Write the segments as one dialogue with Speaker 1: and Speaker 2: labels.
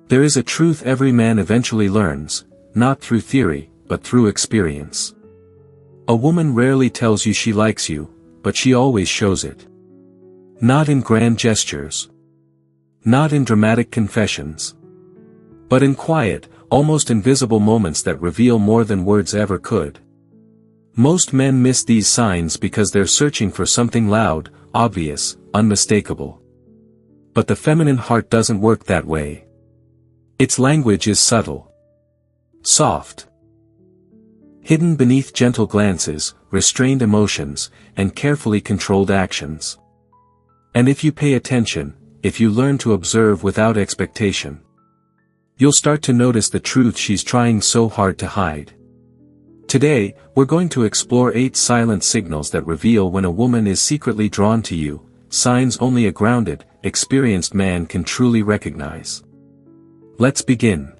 Speaker 1: There is a truth every man eventually learns, not through theory, but through experience. A woman rarely tells you she likes you, but she always shows it. Not in grand gestures. Not in dramatic confessions. But in quiet, almost invisible moments that reveal more than words ever could. Most men miss these signs because they're searching for something loud, obvious, unmistakable. But the feminine heart doesn't work that way. Its language is subtle. Soft. Hidden beneath gentle glances, restrained emotions, and carefully controlled actions. And if you pay attention, if you learn to observe without expectation, you'll start to notice the truth she's trying so hard to hide. Today, we're going to explore 8 silent signals that reveal when a woman is secretly drawn to you, signs only a grounded, experienced man can truly recognize. Let's begin.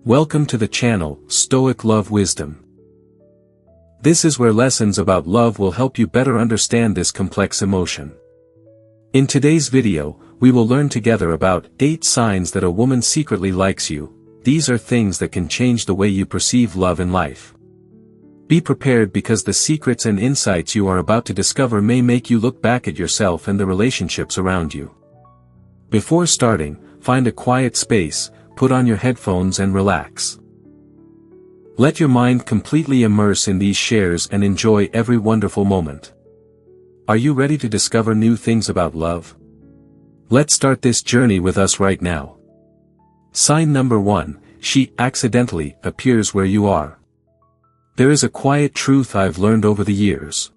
Speaker 1: Welcome to the channel, Stoic Love Wisdom. This is where lessons about love will help you better understand this complex emotion. In today's video, we will learn together about 8 signs that a woman secretly likes you. These are things that can change the way you perceive love in life. Be prepared because the secrets and insights you are about to discover may make you look back at yourself and the relationships around you. Before starting, find a quiet space, put on your headphones and relax. Let your mind completely immerse in these shares and enjoy every wonderful moment. Are you ready to discover new things about love? Let's start this journey with us right now. Sign number 1, she accidentally appears where you are. There is a quiet truth I've learned over the years.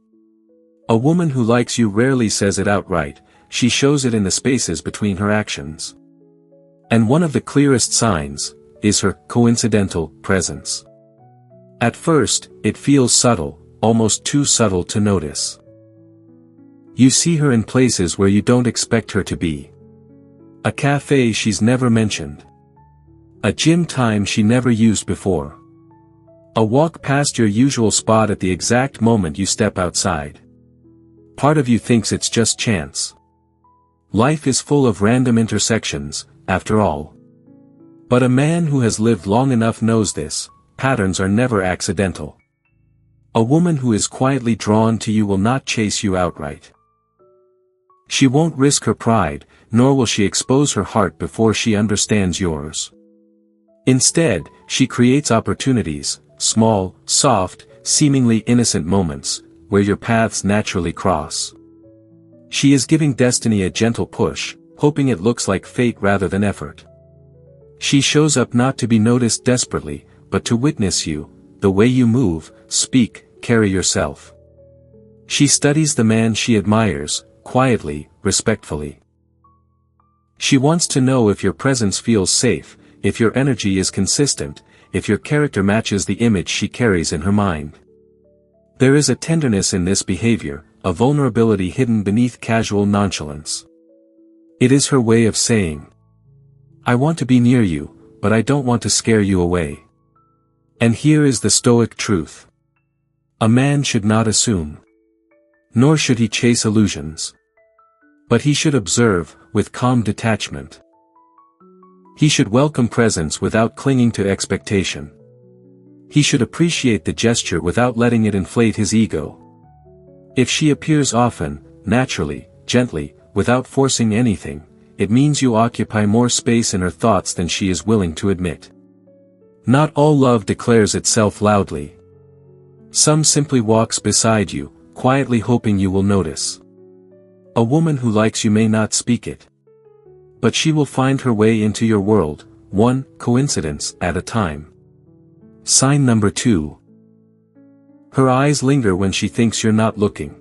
Speaker 1: A woman who likes you rarely says it outright, she shows it in the spaces between her actions. And one of the clearest signs is her coincidental presence. At first, it feels subtle, almost too subtle to notice. You see her in places where you don't expect her to be. A cafe she's never mentioned. A gym time she never used before. A walk past your usual spot at the exact moment you step outside. Part of you thinks it's just chance. Life is full of random intersections, after all. But a man who has lived long enough knows this, patterns are never accidental. A woman who is quietly drawn to you will not chase you outright. She won't risk her pride, nor will she expose her heart before she understands yours. Instead, she creates opportunities, small, soft, seemingly innocent moments, where your paths naturally cross. She is giving destiny a gentle push, hoping it looks like fate rather than effort. She shows up not to be noticed desperately, but to witness you, the way you move, speak, carry yourself. She studies the man she admires, quietly, respectfully. She wants to know if your presence feels safe, if your energy is consistent, if your character matches the image she carries in her mind. There is a tenderness in this behavior, a vulnerability hidden beneath casual nonchalance. It is her way of saying, I want to be near you, but I don't want to scare you away. And here is the Stoic truth. A man should not assume. Nor should he chase illusions. But he should observe, with calm detachment. He should welcome presence without clinging to expectation. He should appreciate the gesture without letting it inflate his ego. If she appears often, naturally, gently, without forcing anything, it means you occupy more space in her thoughts than she is willing to admit. Not all love declares itself loudly. Some simply walks beside you, quietly hoping you will notice. A woman who likes you may not speak it. But she will find her way into your world, one coincidence at a time. Sign number 2. Her eyes linger when she thinks you're not looking.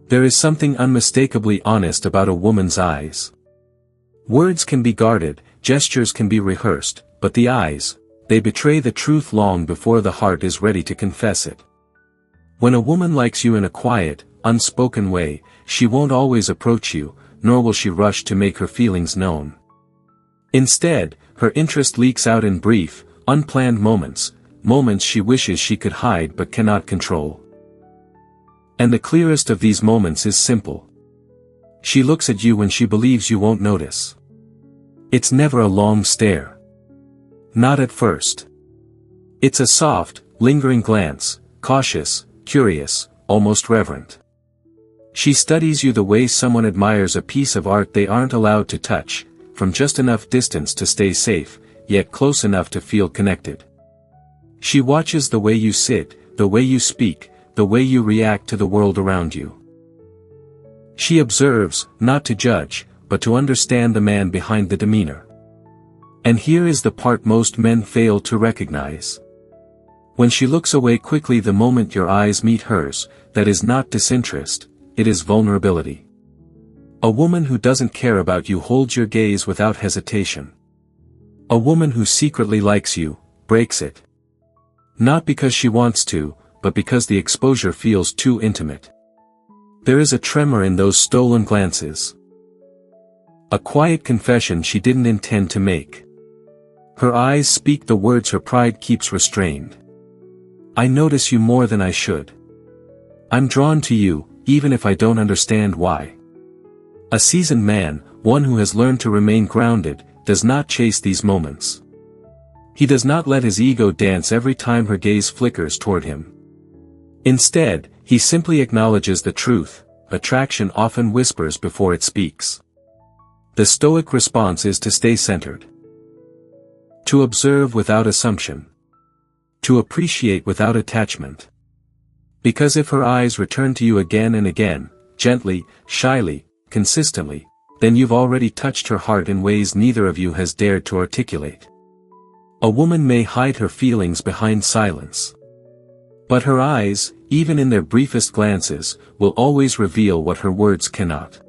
Speaker 1: There is something unmistakably honest about a woman's eyes. Words can be guarded, gestures can be rehearsed, but the eyes, they betray the truth long before the heart is ready to confess it. When a woman likes you in a quiet, unspoken way, she won't always approach you, nor will she rush to make her feelings known. Instead, her interest leaks out in brief, unplanned moments, moments she wishes she could hide but cannot control. And the clearest of these moments is simple. She looks at you when she believes you won't notice. It's never a long stare. Not at first. It's a soft, lingering glance, cautious, curious, almost reverent. She studies you the way someone admires a piece of art they aren't allowed to touch, from just enough distance to stay safe, yet close enough to feel connected. She watches the way you sit, the way you speak, the way you react to the world around you. She observes, not to judge, but to understand the man behind the demeanor. And here is the part most men fail to recognize. When she looks away quickly the moment your eyes meet hers, that is not disinterest, it is vulnerability. A woman who doesn't care about you holds your gaze without hesitation. A woman who secretly likes you, breaks it. Not because she wants to, but because the exposure feels too intimate. There is a tremor in those stolen glances. A quiet confession she didn't intend to make. Her eyes speak the words her pride keeps restrained. I notice you more than I should. I'm drawn to you, even if I don't understand why. A seasoned man, one who has learned to remain grounded, does not chase these moments. He does not let his ego dance every time her gaze flickers toward him. Instead, he simply acknowledges the truth. Attraction often whispers before it speaks. The Stoic response is to stay centered. To observe without assumption. To appreciate without attachment. Because if her eyes return to you again and again, gently, shyly, consistently, then you've already touched her heart in ways neither of you has dared to articulate. A woman may hide her feelings behind silence. But her eyes, even in their briefest glances, will always reveal what her words cannot.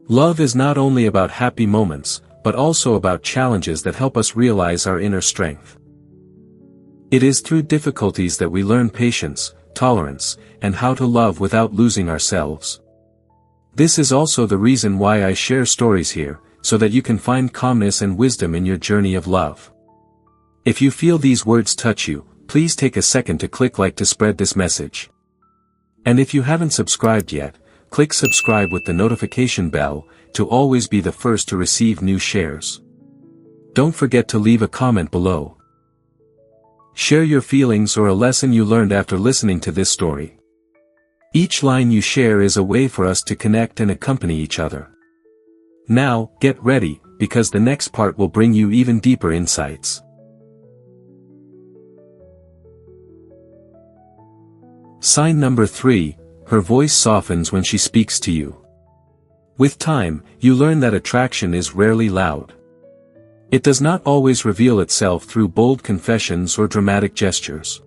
Speaker 1: Love is not only about happy moments, but also about challenges that help us realize our inner strength. It is through difficulties that we learn patience, tolerance, and how to love without losing ourselves. This is also the reason why I share stories here, so that you can find calmness and wisdom in your journey of love. If you feel these words touch you, please take a second to click like to spread this message. And if you haven't subscribed yet, click subscribe with the notification bell, to always be the first to receive new shares. Don't forget to leave a comment below. Share your feelings or a lesson you learned after listening to this story. Each line you share is a way for us to connect and accompany each other. Now, get ready, because the next part will bring you even deeper insights. Sign number 3, her voice softens when she speaks to you. With time, you learn that attraction is rarely loud. It does not always reveal itself through bold confessions or dramatic gestures.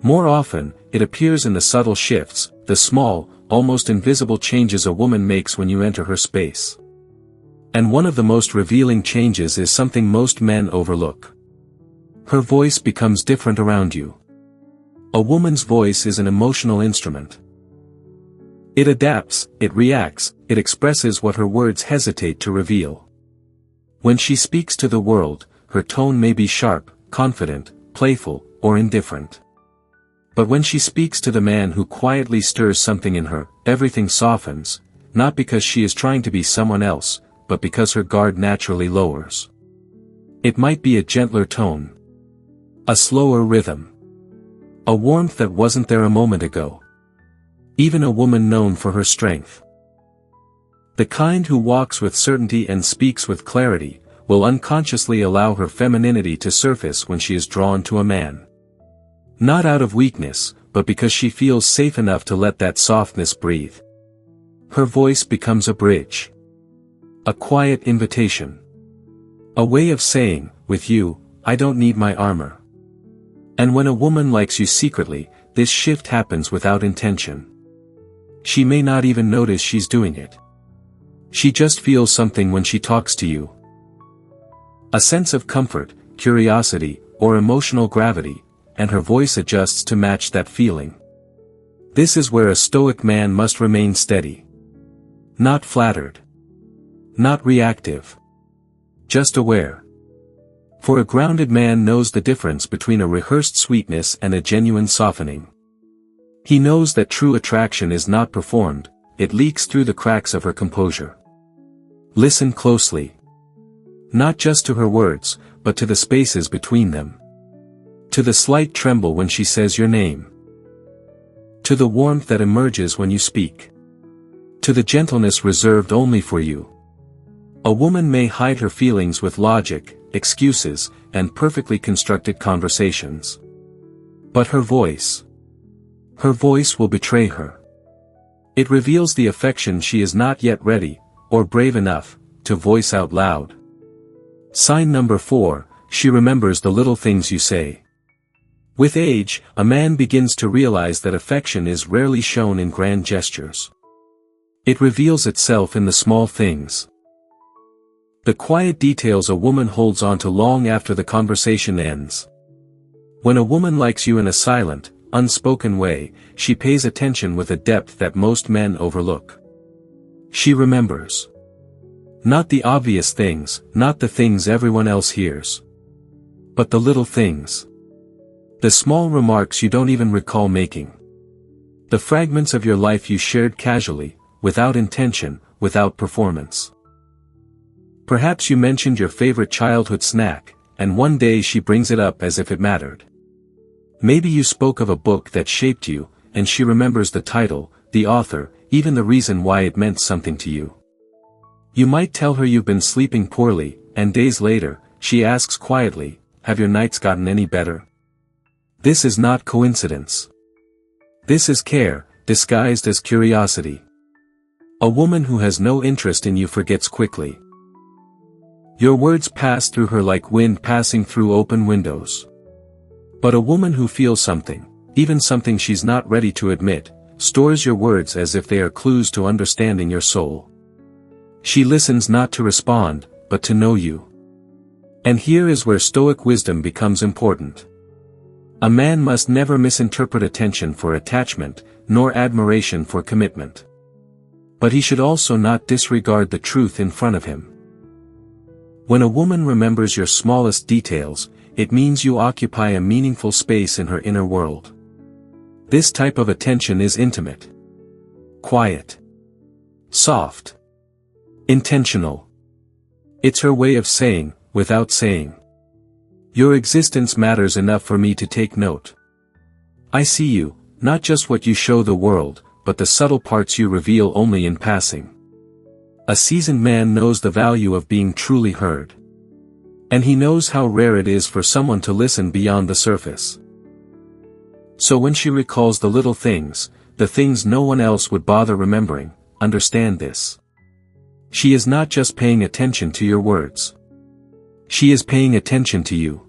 Speaker 1: More often, it appears in the subtle shifts, the small, almost invisible changes a woman makes when you enter her space. And one of the most revealing changes is something most men overlook. Her voice becomes different around you. A woman's voice is an emotional instrument. It adapts, it reacts, it expresses what her words hesitate to reveal. When she speaks to the world, her tone may be sharp, confident, playful, or indifferent. But when she speaks to the man who quietly stirs something in her, everything softens, not because she is trying to be someone else, but because her guard naturally lowers. It might be a gentler tone. A slower rhythm. A warmth that wasn't there a moment ago. Even a woman known for her strength. The kind who walks with certainty and speaks with clarity, will unconsciously allow her femininity to surface when she is drawn to a man. Not out of weakness, but because she feels safe enough to let that softness breathe. Her voice becomes a bridge. A quiet invitation. A way of saying, with you, I don't need my armor. And when a woman likes you secretly, this shift happens without intention. She may not even notice she's doing it. She just feels something when she talks to you. A sense of comfort, curiosity, or emotional gravity, and her voice adjusts to match that feeling. This is where a Stoic man must remain steady. Not flattered. Not reactive. Just aware. For a grounded man knows the difference between a rehearsed sweetness and a genuine softening. He knows that true attraction is not performed, it leaks through the cracks of her composure. Listen closely. Not just to her words, but to the spaces between them. To the slight tremble when she says your name. To the warmth that emerges when you speak. To the gentleness reserved only for you. A woman may hide her feelings with logic, excuses, and perfectly constructed conversations. But her voice will betray her. It reveals the affection she is not yet ready, or brave enough, to voice out loud. Sign number 4, she remembers the little things you say. With age, a man begins to realize that affection is rarely shown in grand gestures. It reveals itself in the small things. The quiet details a woman holds on to long after the conversation ends. When a woman likes you in a silent, unspoken way, she pays attention with a depth that most men overlook. She remembers. Not the obvious things, not the things everyone else hears. But the little things. The small remarks you don't even recall making. The fragments of your life you shared casually, without intention, without performance. Perhaps you mentioned your favorite childhood snack, and one day she brings it up as if it mattered. Maybe you spoke of a book that shaped you, and she remembers the title, the author, even the reason why it meant something to you. You might tell her you've been sleeping poorly, and days later, she asks quietly, have your nights gotten any better? This is not coincidence. This is care, disguised as curiosity. A woman who has no interest in you forgets quickly. Your words pass through her like wind passing through open windows. But a woman who feels something, even something she's not ready to admit, stores your words as if they are clues to understanding your soul. She listens not to respond, but to know you. And here is where Stoic wisdom becomes important. A man must never misinterpret attention for attachment, nor admiration for commitment. But he should also not disregard the truth in front of him. When a woman remembers your smallest details, it means you occupy a meaningful space in her inner world. This type of attention is intimate. Quiet. Soft. Intentional. It's her way of saying, without saying. Your existence matters enough for me to take note. I see you, not just what you show the world, but the subtle parts you reveal only in passing. A seasoned man knows the value of being truly heard. And he knows how rare it is for someone to listen beyond the surface. So when she recalls the little things, the things no one else would bother remembering, understand this. She is not just paying attention to your words. She is paying attention to you.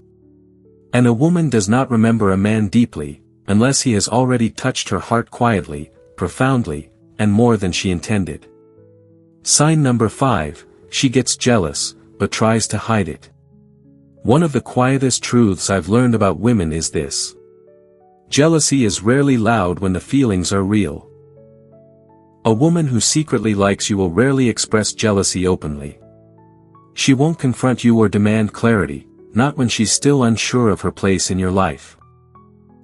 Speaker 1: And a woman does not remember a man deeply, unless he has already touched her heart quietly, profoundly, and more than she intended. Sign number 5, she gets jealous, but tries to hide it. One of the quietest truths I've learned about women is this. Jealousy is rarely loud when the feelings are real. A woman who secretly likes you will rarely express jealousy openly. She won't confront you or demand clarity, not when she's still unsure of her place in your life.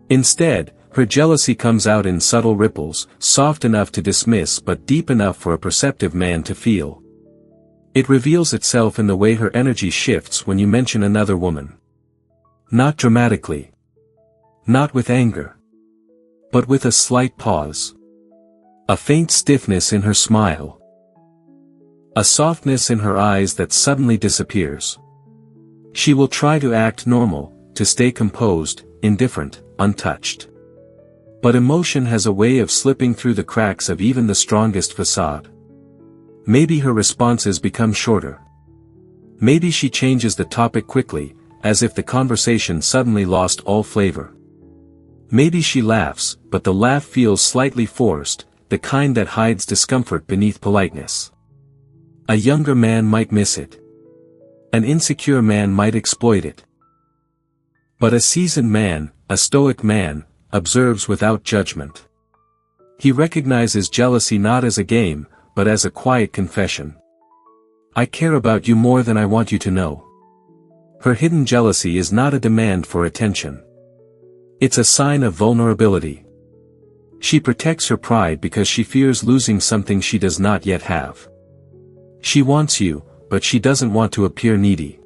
Speaker 1: Instead, her jealousy comes out in subtle ripples, soft enough to dismiss but deep enough for a perceptive man to feel. It reveals itself in the way her energy shifts when you mention another woman. Not dramatically. Not with anger. But with a slight pause. A faint stiffness in her smile. A softness in her eyes that suddenly disappears. She will try to act normal, to stay composed, indifferent, untouched. But emotion has a way of slipping through the cracks of even the strongest facade. Maybe her responses become shorter. Maybe she changes the topic quickly, as if the conversation suddenly lost all flavor. Maybe she laughs, but the laugh feels slightly forced, the kind that hides discomfort beneath politeness. A younger man might miss it. An insecure man might exploit it. But a seasoned man, a stoic man, observes without judgment. He recognizes jealousy not as a game, but as a quiet confession. I care about you more than I want you to know. Her hidden jealousy is not a demand for attention. It's a sign of vulnerability. She protects her pride because she fears losing something she does not yet have. She wants you, but she doesn't want to appear needy.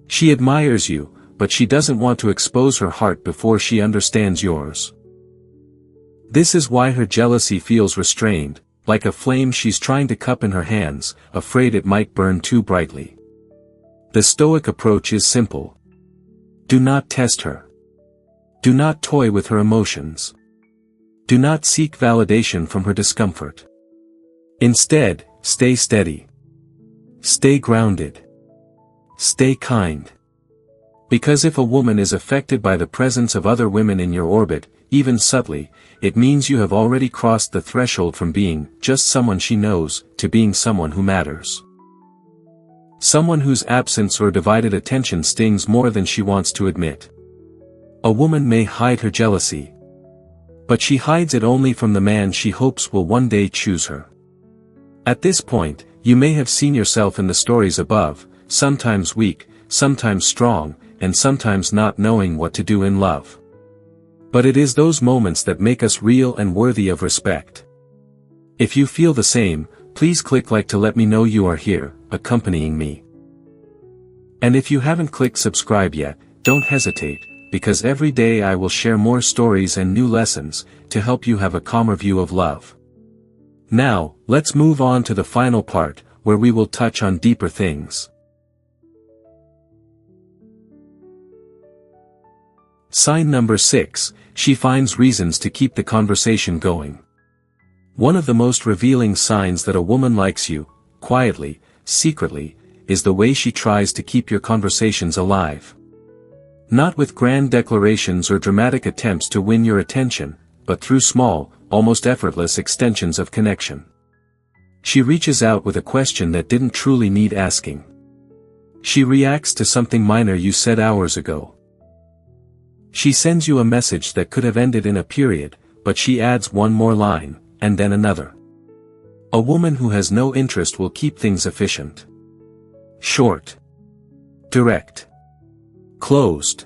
Speaker 1: She admires you, but she doesn't want to expose her heart before she understands yours. This is why her jealousy feels restrained, like a flame she's trying to cup in her hands, afraid it might burn too brightly. The Stoic approach is simple. Do not test her. Do not toy with her emotions. Do not seek validation from her discomfort. Instead, stay steady. Stay grounded. Stay kind. Because if a woman is affected by the presence of other women in your orbit, even subtly, it means you have already crossed the threshold from being just someone she knows, to being someone who matters. Someone whose absence or divided attention stings more than she wants to admit. A woman may hide her jealousy, but she hides it only from the man she hopes will one day choose her. At this point, you may have seen yourself in the stories above, sometimes weak, sometimes strong, and sometimes not knowing what to do in love. But it is those moments that make us real and worthy of respect. If you feel the same, please click like to let me know you are here, accompanying me. And if you haven't clicked subscribe yet, don't hesitate, because every day I will share more stories and new lessons, to help you have a calmer view of love. Now, let's move on to the final part, where we will touch on deeper things. Sign number 6, she finds reasons to keep the conversation going. One of the most revealing signs that a woman likes you, quietly, secretly, is the way she tries to keep your conversations alive. Not with grand declarations or dramatic attempts to win your attention, but through small, almost effortless extensions of connection. She reaches out with a question that didn't truly need asking. She reacts to something minor you said hours ago. She sends you a message that could have ended in a period, but she adds one more line, and then another. A woman who has no interest will keep things efficient. Short. Direct. Closed.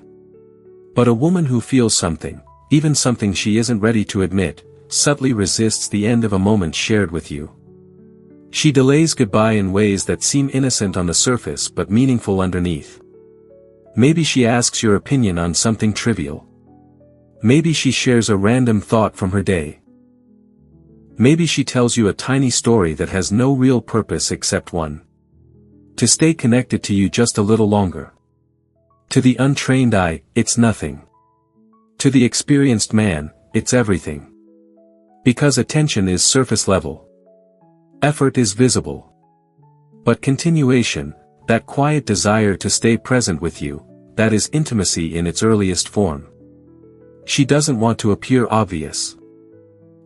Speaker 1: But a woman who feels something, even something she isn't ready to admit, subtly resists the end of a moment shared with you. She delays goodbye in ways that seem innocent on the surface but meaningful underneath. Maybe she asks your opinion on something trivial. Maybe she shares a random thought from her day. Maybe she tells you a tiny story that has no real purpose except one: to stay connected to you just a little longer. To the untrained eye, it's nothing. To the experienced man, it's everything. Because attention is surface level. Effort is visible. But continuation, that quiet desire to stay present with you, that is intimacy in its earliest form. She doesn't want to appear obvious.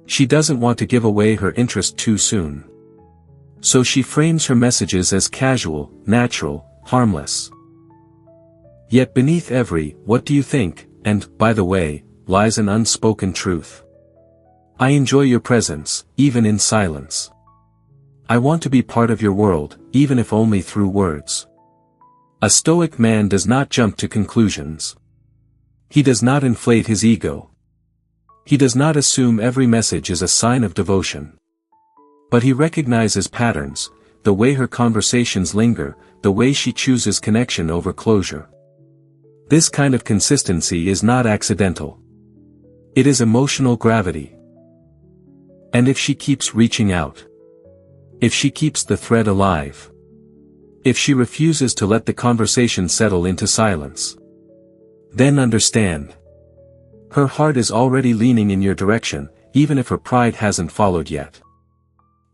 Speaker 1: She doesn't want to give away her interest too soon. So she frames her messages as casual, natural, harmless. Yet beneath every, "What do you think?" and "by the way," lies an unspoken truth. I enjoy your presence, even in silence. I want to be part of your world, even if only through words. A Stoic man does not jump to conclusions. He does not inflate his ego. He does not assume every message is a sign of devotion. But he recognizes patterns, the way her conversations linger, the way she chooses connection over closure. This kind of consistency is not accidental. It is emotional gravity. And if she keeps reaching out, if she keeps the thread alive, if she refuses to let the conversation settle into silence, then understand. Her heart is already leaning in your direction, even if her pride hasn't followed yet.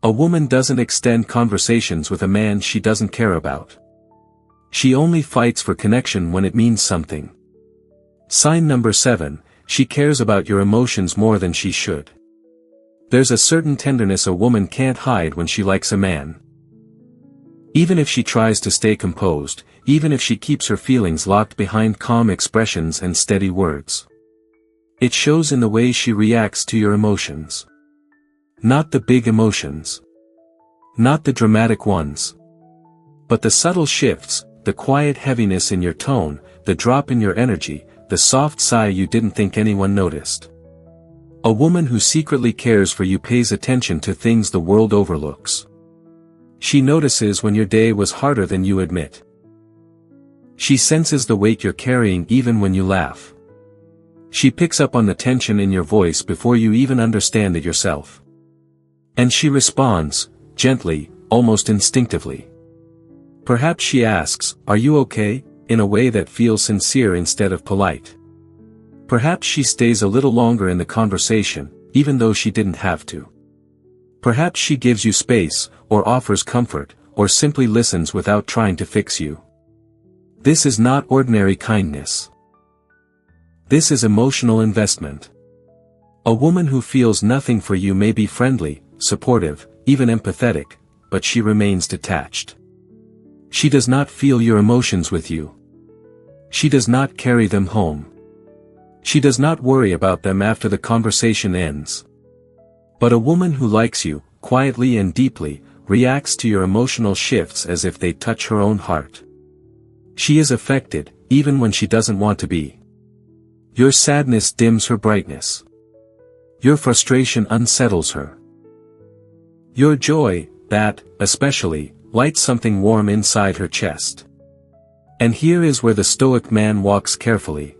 Speaker 1: A woman doesn't extend conversations with a man she doesn't care about. She only fights for connection when it means something. Sign number 7, she cares about your emotions more than she should. There's a certain tenderness a woman can't hide when she likes a man. Even if she tries to stay composed, even if she keeps her feelings locked behind calm expressions and steady words. It shows in the way she reacts to your emotions. Not the big emotions. Not the dramatic ones. But the subtle shifts, the quiet heaviness in your tone, the drop in your energy, the soft sigh you didn't think anyone noticed. A woman who secretly cares for you pays attention to things the world overlooks. She notices when your day was harder than you admit. She senses the weight you're carrying even when you laugh. She picks up on the tension in your voice before you even understand it yourself. And she responds, gently, almost instinctively. Perhaps she asks, "Are you okay?" in a way that feels sincere instead of polite. Perhaps she stays a little longer in the conversation, even though she didn't have to. Perhaps she gives you space, or offers comfort, or simply listens without trying to fix you. This is not ordinary kindness. This is emotional investment. A woman who feels nothing for you may be friendly, supportive, even empathetic, but she remains detached. She does not feel your emotions with you. She does not carry them home. She does not worry about them after the conversation ends. But a woman who likes you, quietly and deeply, reacts to your emotional shifts as if they touch her own heart. She is affected, even when she doesn't want to be. Your sadness dims her brightness. Your frustration unsettles her. Your joy, that, especially, lights something warm inside her chest. And here is where the Stoic man walks carefully.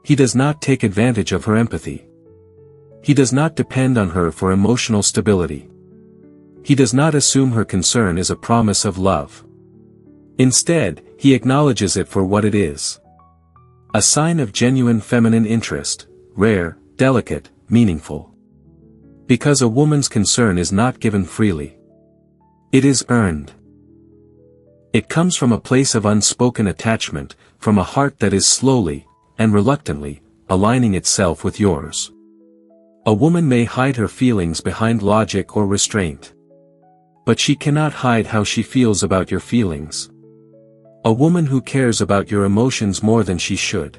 Speaker 1: He does not take advantage of her empathy. He does not depend on her for emotional stability. He does not assume her concern is a promise of love. Instead, he acknowledges it for what it is. A sign of genuine feminine interest, rare, delicate, meaningful. Because a woman's concern is not given freely. It is earned. It comes from a place of unspoken attachment, from a heart that is slowly, and reluctantly, aligning itself with yours. A woman may hide her feelings behind logic or restraint. But she cannot hide how she feels about your feelings. A woman who cares about your emotions more than she should.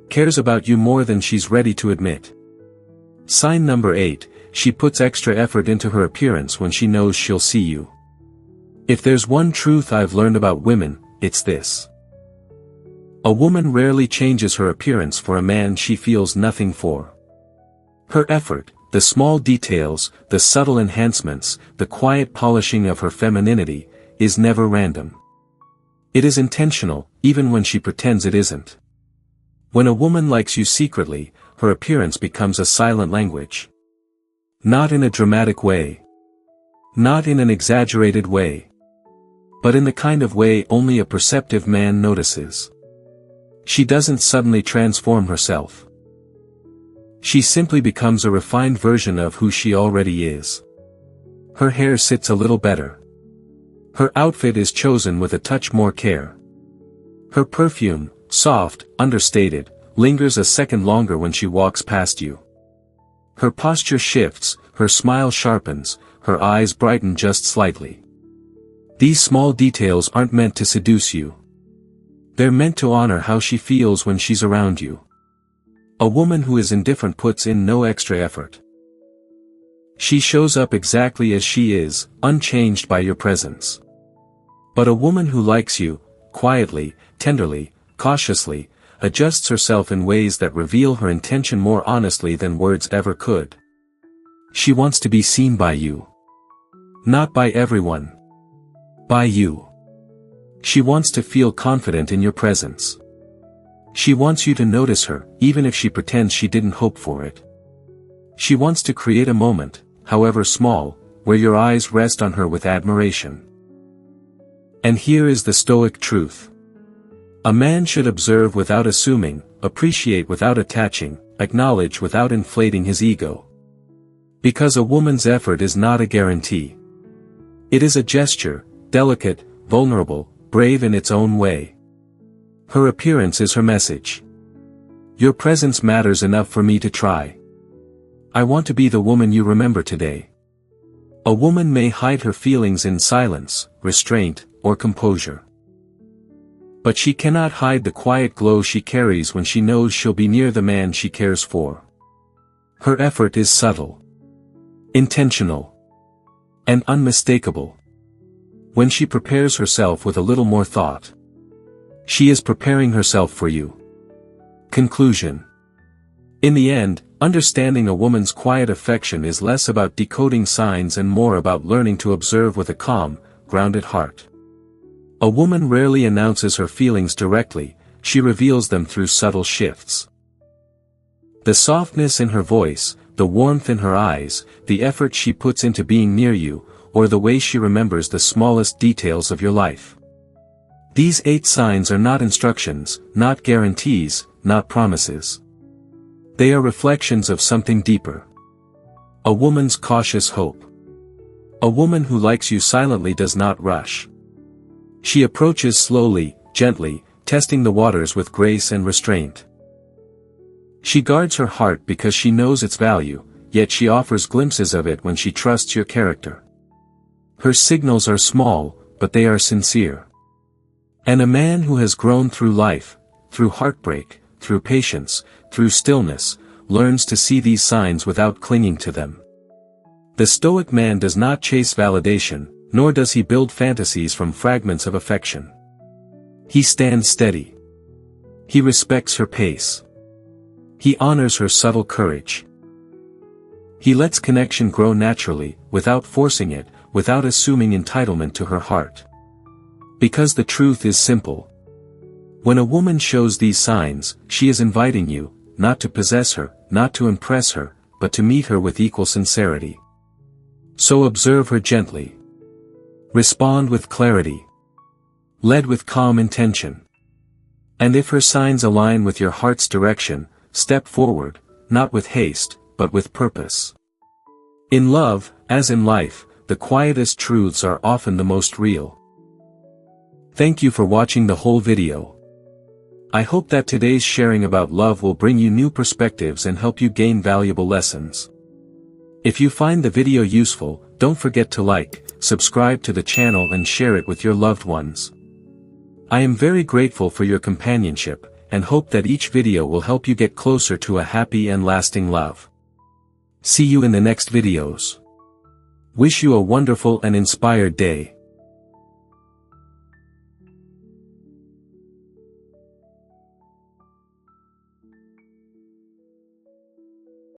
Speaker 1: Cares about you more than she's ready to admit. Sign number 8, she puts extra effort into her appearance when she knows she'll see you. If there's one truth I've learned about women, it's this. A woman rarely changes her appearance for a man she feels nothing for. Her effort, the small details, the subtle enhancements, the quiet polishing of her femininity, is never random. It is intentional, even when she pretends it isn't. When a woman likes you secretly, her appearance becomes a silent language. Not in a dramatic way. Not in an exaggerated way. But in the kind of way only a perceptive man notices. She doesn't suddenly transform herself. She simply becomes a refined version of who she already is. Her hair sits a little better. Her outfit is chosen with a touch more care. Her perfume, soft, understated, lingers a second longer when she walks past you. Her posture shifts, her smile sharpens, her eyes brighten just slightly. These small details aren't meant to seduce you. They're meant to honor how she feels when she's around you. A woman who is indifferent puts in no extra effort. She shows up exactly as she is, unchanged by your presence. But a woman who likes you, quietly, tenderly, cautiously, adjusts herself in ways that reveal her intention more honestly than words ever could. She wants to be seen by you. Not by everyone. By you. She wants to feel confident in your presence. She wants you to notice her, even if she pretends she didn't hope for it. She wants to create a moment, however small, where your eyes rest on her with admiration. And here is the Stoic truth. A man should observe without assuming, appreciate without attaching, acknowledge without inflating his ego. Because a woman's effort is not a guarantee. It is a gesture, delicate, vulnerable, brave in its own way. Her appearance is her message. Your presence matters enough for me to try. I want to be the woman you remember today. A woman may hide her feelings in silence, restraint, or composure. But she cannot hide the quiet glow she carries when she knows she'll be near the man she cares for. Her effort is subtle, intentional, and unmistakable. When she prepares herself with a little more thought, she is preparing herself for you. Conclusion. In the end, Understanding a woman's quiet affection is less about decoding signs and more about learning to observe with a calm, grounded heart. A woman rarely announces her feelings directly, she reveals them through subtle shifts. The softness in her voice, the warmth in her eyes, the effort she puts into being near you, or the way she remembers the smallest details of your life. These 8 signs are not instructions, not guarantees, not promises. They are reflections of something deeper. A woman's cautious hope. A woman who likes you silently does not rush. She approaches slowly, gently, testing the waters with grace and restraint. She guards her heart because she knows its value, yet she offers glimpses of it when she trusts your character. Her signals are small, but they are sincere. And a man who has grown through life, through heartbreak, through patience, through stillness, learns to see these signs without clinging to them. The Stoic man does not chase validation, nor does he build fantasies from fragments of affection. He stands steady. He respects her pace. He honors her subtle courage. He lets connection grow naturally, without forcing it, without assuming entitlement to her heart. Because the truth is simple. When a woman shows these signs, she is inviting you, not to possess her, not to impress her, but to meet her with equal sincerity. So observe her gently. Respond with clarity. Lead with calm intention. And if her signs align with your heart's direction, step forward, not with haste, but with purpose. In love, as in life, the quietest truths are often the most real. Thank you for watching the whole video. I hope that today's sharing about love will bring you new perspectives and help you gain valuable lessons. If you find the video useful, don't forget to like, subscribe to the channel and share it with your loved ones. I am very grateful for your companionship, and hope that each video will help you get closer to a happy and lasting love. See you in the next videos. Wish you a wonderful and inspired day.